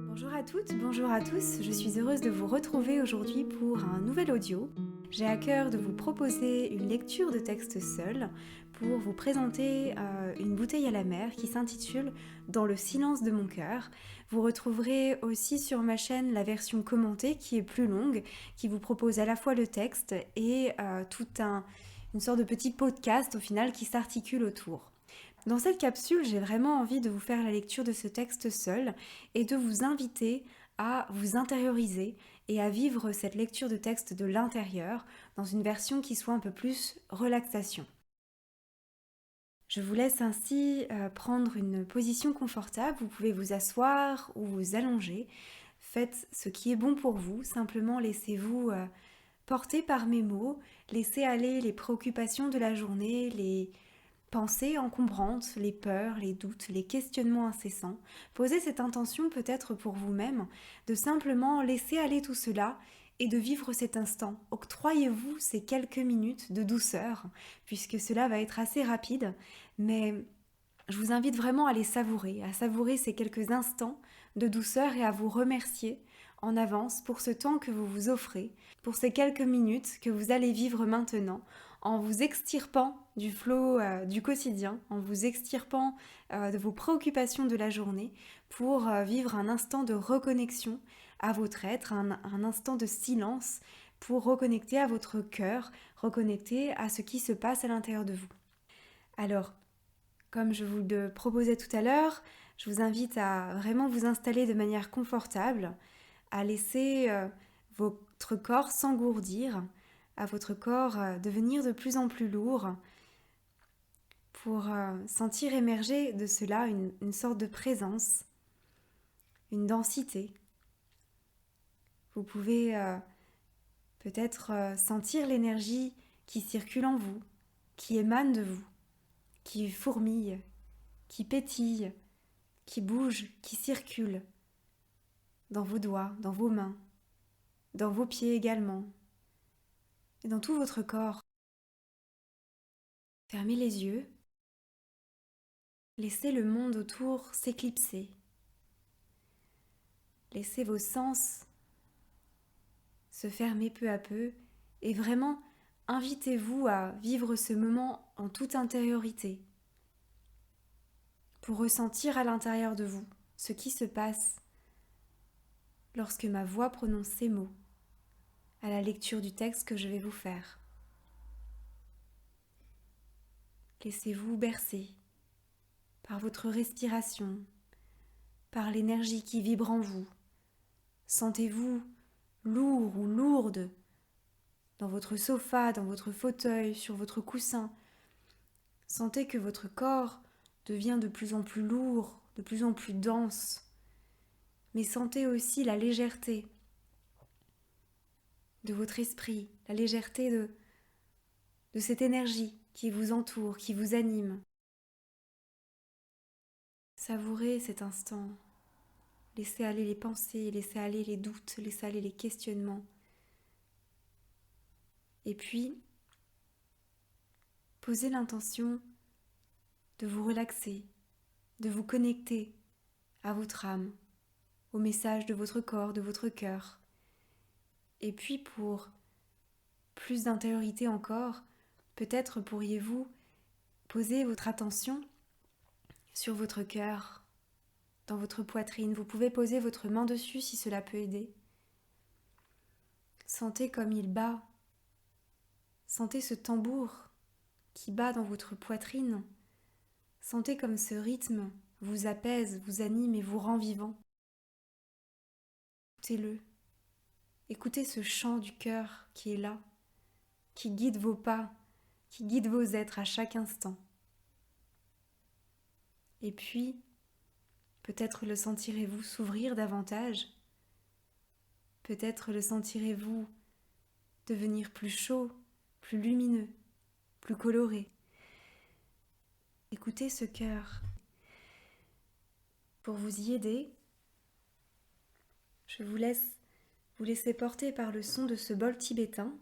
Bonjour à toutes, bonjour à tous, je suis heureuse de vous retrouver aujourd'hui pour un nouvel audio. J'ai à cœur de vous proposer une lecture de texte seul pour vous présenter une bouteille à la mer qui s'intitule « Dans le silence de mon cœur ». Vous retrouverez aussi sur ma chaîne la version commentée qui est plus longue, qui vous propose à la fois le texte et une sorte de petit podcast au final qui s'articule autour. Dans cette capsule, j'ai vraiment envie de vous faire la lecture de ce texte seul et de vous inviter à vous intérioriser et à vivre cette lecture de texte de l'intérieur dans une version qui soit un peu plus relaxation. Je vous laisse ainsi prendre une position confortable, vous pouvez vous asseoir ou vous allonger. Faites ce qui est bon pour vous, simplement laissez-vous porter par mes mots, laissez aller les préoccupations de la journée, les pensées encombrantes, les peurs, les doutes, les questionnements incessants. Posez cette intention peut-être pour vous-même de simplement laisser aller tout cela et de vivre cet instant. Octroyez-vous ces quelques minutes de douceur, puisque cela va être assez rapide, mais je vous invite vraiment à les savourer, à savourer ces quelques instants de douceur et à vous remercier en avance pour ce temps que vous vous offrez, pour ces quelques minutes que vous allez vivre maintenant, en vous extirpant du flot du quotidien, en vous extirpant de vos préoccupations de la journée, pour vivre un instant de reconnexion à votre être, un instant de silence pour reconnecter à votre cœur, reconnecter à ce qui se passe à l'intérieur de vous. Alors, comme je vous le proposais tout à l'heure, je vous invite à vraiment vous installer de manière confortable, à laisser votre corps s'engourdir, à votre corps devenir de plus en plus lourd, pour sentir émerger de cela une sorte de présence, une densité. Vous pouvez peut-être sentir l'énergie qui circule en vous, qui émane de vous, qui fourmille, qui pétille, qui bouge, qui circule dans vos doigts, dans vos mains, dans vos pieds également, et dans tout votre corps. Fermez les yeux, laissez le monde autour s'éclipser, laissez vos sens se fermer peu à peu et vraiment invitez-vous à vivre ce moment en toute intériorité pour ressentir à l'intérieur de vous ce qui se passe lorsque ma voix prononce ces mots à la lecture du texte que je vais vous faire. Laissez-vous bercer par votre respiration, par l'énergie qui vibre en vous. Sentez-vous lourd ou lourde dans votre sofa, dans votre fauteuil, sur votre coussin. Sentez que votre corps devient de plus en plus lourd, de plus en plus dense. Mais sentez aussi la légèreté de votre esprit, la légèreté de cette énergie qui vous entoure, qui vous anime. Savourez cet instant. Laissez aller les pensées, laissez aller les doutes, laissez aller les questionnements. Et puis, posez l'intention de vous relaxer, de vous connecter à votre âme, au message de votre corps, de votre cœur. Et puis pour plus d'intériorité encore, peut-être pourriez-vous poser votre attention sur votre cœur, dans votre poitrine. Vous pouvez poser votre main dessus si cela peut aider. Sentez comme il bat. Sentez ce tambour qui bat dans votre poitrine. Sentez comme ce rythme vous apaise, vous anime et vous rend vivant. Écoutez-le. Écoutez ce chant du cœur qui est là, qui guide vos pas, qui guide vos êtres à chaque instant. Et puis, peut-être le sentirez-vous s'ouvrir davantage. Peut-être le sentirez-vous devenir plus chaud, plus lumineux, plus coloré. Écoutez ce cœur. Pour vous y aider, je vous laisse vous laisser porter par le son de ce bol tibétain.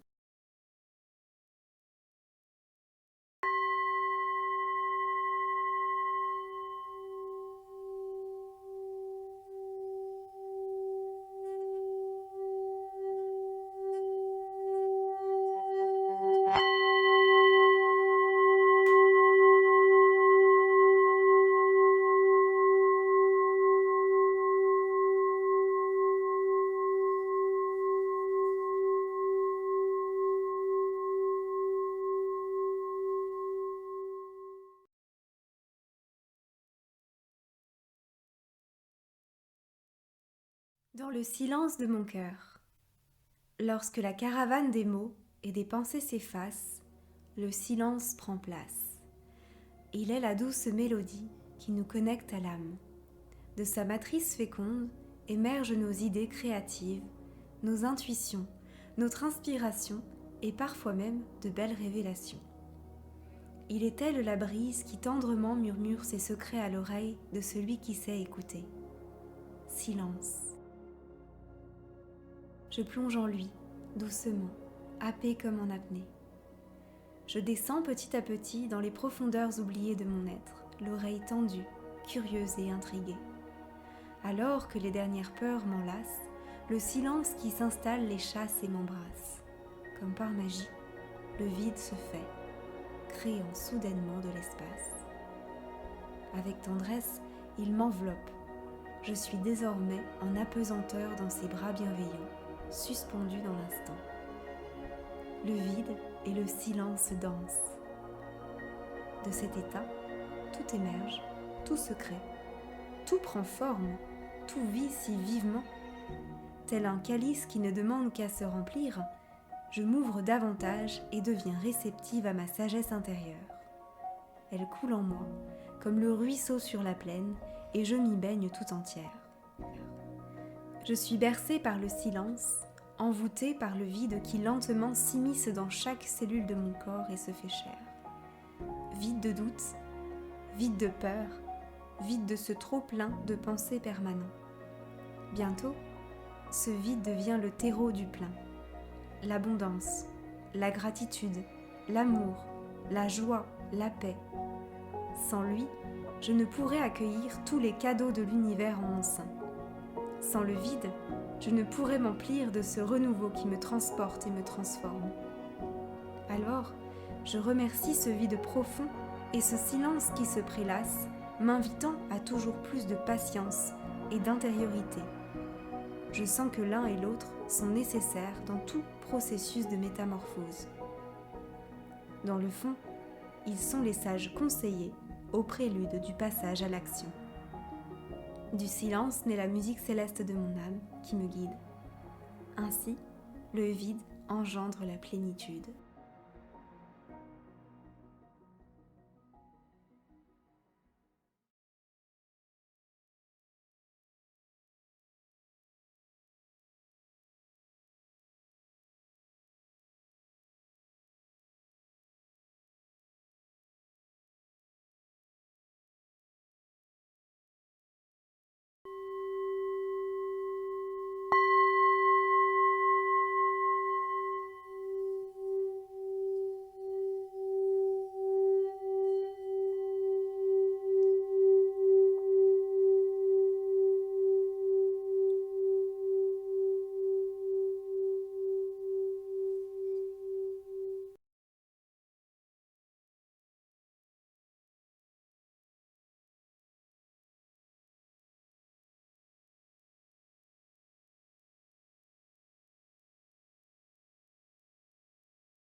Dans le silence de mon cœur, lorsque la caravane des mots et des pensées s'efface, le silence prend place. Il est la douce mélodie qui nous connecte à l'âme. De sa matrice féconde émergent nos idées créatives, nos intuitions, notre inspiration et parfois même de belles révélations. Il est tel la brise qui tendrement murmure ses secrets à l'oreille de celui qui sait écouter. Silence. Je plonge en lui, doucement, happé comme en apnée. Je descends petit à petit dans les profondeurs oubliées de mon être, l'oreille tendue, curieuse et intriguée. Alors que les dernières peurs m'enlacent, le silence qui s'installe les chasse et m'embrasse. Comme par magie, le vide se fait, créant soudainement de l'espace. Avec tendresse, il m'enveloppe. Je suis désormais en apesanteur dans ses bras bienveillants, suspendu dans l'instant. Le vide et le silence dansent. De cet état, tout émerge, tout se crée, tout prend forme, tout vit si vivement. Tel un calice qui ne demande qu'à se remplir, je m'ouvre davantage et deviens réceptive à ma sagesse intérieure. Elle coule en moi, comme le ruisseau sur la plaine, et je m'y baigne tout entière. Je suis bercée par le silence, envoûtée par le vide qui lentement s'immisce dans chaque cellule de mon corps et se fait chair. Vide de doute, vide de peur, vide de ce trop-plein de pensées permanents. Bientôt, ce vide devient le terreau du plein. L'abondance, la gratitude, l'amour, la joie, la paix. Sans lui, je ne pourrais accueillir tous les cadeaux de l'univers en mon sein. Sans le vide, je ne pourrais m'emplir de ce renouveau qui me transporte et me transforme. Alors, je remercie ce vide profond et ce silence qui se prélasse, m'invitant à toujours plus de patience et d'intériorité. Je sens que l'un et l'autre sont nécessaires dans tout processus de métamorphose. Dans le fond, ils sont les sages conseillers au prélude du passage à l'action. Du silence naît la musique céleste de mon âme qui me guide. Ainsi, le vide engendre la plénitude.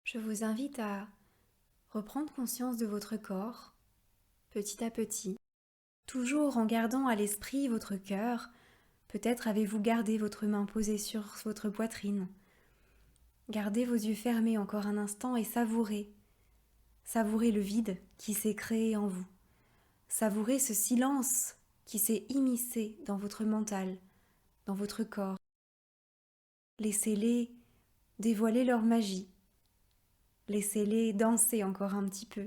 Je vous invite à reprendre conscience de votre corps, petit à petit, toujours en gardant à l'esprit votre cœur. Peut-être avez-vous gardé votre main posée sur votre poitrine. Gardez vos yeux fermés encore un instant et savourez. Savourez le vide qui s'est créé en vous. Savourez ce silence qui s'est immiscé dans votre mental, dans votre corps. Laissez-les dévoiler leur magie. Laissez-les danser encore un petit peu.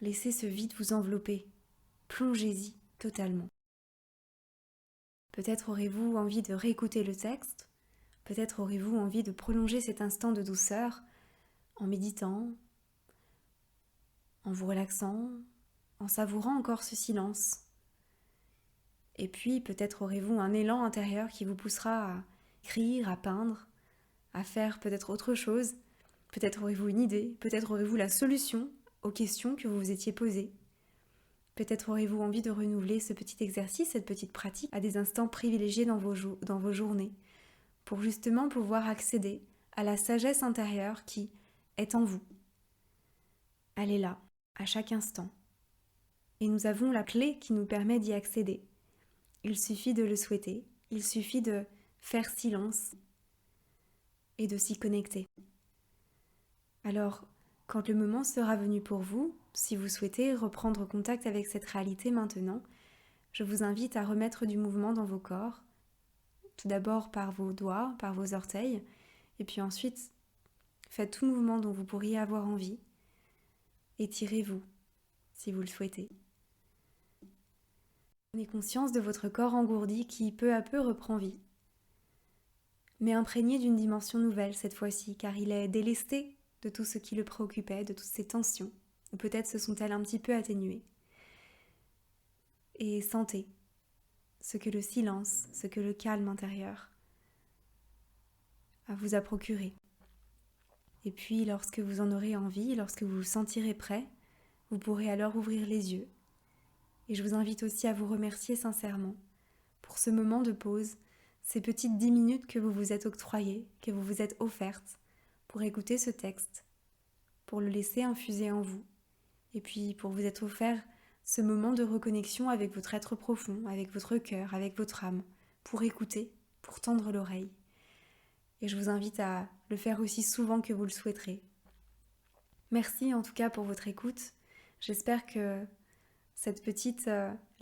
Laissez ce vide vous envelopper. Plongez-y totalement. Peut-être aurez-vous envie de réécouter le texte, peut-être aurez-vous envie de prolonger cet instant de douceur en méditant, en vous relaxant, en savourant encore ce silence. Et puis peut-être aurez-vous un élan intérieur qui vous poussera à écrire, à peindre, à faire peut-être autre chose. Peut-être aurez-vous une idée, peut-être aurez-vous la solution aux questions que vous vous étiez posées. Peut-être aurez-vous envie de renouveler ce petit exercice, cette petite pratique à des instants privilégiés dans vos journées, pour justement pouvoir accéder à la sagesse intérieure qui est en vous. Elle est là, à chaque instant. Et nous avons la clé qui nous permet d'y accéder. Il suffit de le souhaiter, il suffit de faire silence et de s'y connecter. Alors, quand le moment sera venu pour vous, si vous souhaitez reprendre contact avec cette réalité maintenant, je vous invite à remettre du mouvement dans vos corps, tout d'abord par vos doigts, par vos orteils, et puis ensuite, faites tout mouvement dont vous pourriez avoir envie, étirez-vous, si vous le souhaitez. Prenez conscience de votre corps engourdi qui peu à peu reprend vie, mais imprégné d'une dimension nouvelle cette fois-ci, car il est délesté de tout ce qui le préoccupait, de toutes ces tensions, ou peut-être se sont-elles un petit peu atténuées. Et sentez ce que le silence, ce que le calme intérieur vous a procuré. Et puis lorsque vous en aurez envie, lorsque vous vous sentirez prêt, vous pourrez alors ouvrir les yeux. Et je vous invite aussi à vous remercier sincèrement pour ce moment de pause, ces petites 10 minutes que vous vous êtes octroyées, que vous vous êtes offertes pour écouter ce texte, pour le laisser infuser en vous, et puis pour vous être offert ce moment de reconnexion avec votre être profond, avec votre cœur, avec votre âme, pour écouter, pour tendre l'oreille. Et je vous invite à le faire aussi souvent que vous le souhaiterez. Merci en tout cas pour votre écoute. J'espère que cette petite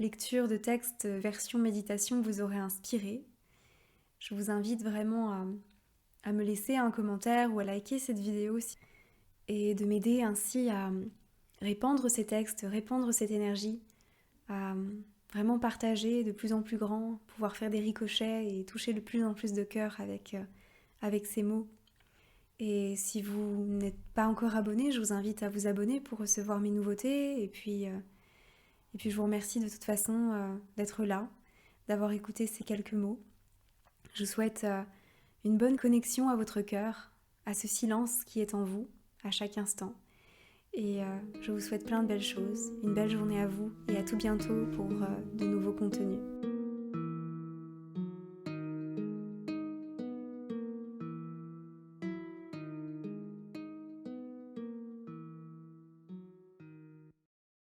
lecture de texte version méditation vous aurait inspiré. Je vous invite vraiment à me laisser un commentaire ou à liker cette vidéo et de m'aider ainsi à répandre ces textes, répandre cette énergie, à vraiment partager de plus en plus grand, pouvoir faire des ricochets et toucher de plus en plus de cœur avec ces mots. Et si vous n'êtes pas encore abonné, je vous invite à vous abonner pour recevoir mes nouveautés. Et puis je vous remercie de toute façon d'être là, d'avoir écouté ces quelques mots. Je vous souhaite une bonne connexion à votre cœur, à ce silence qui est en vous, à chaque instant. Et je vous souhaite plein de belles choses, une belle journée à vous et à tout bientôt pour de nouveaux contenus.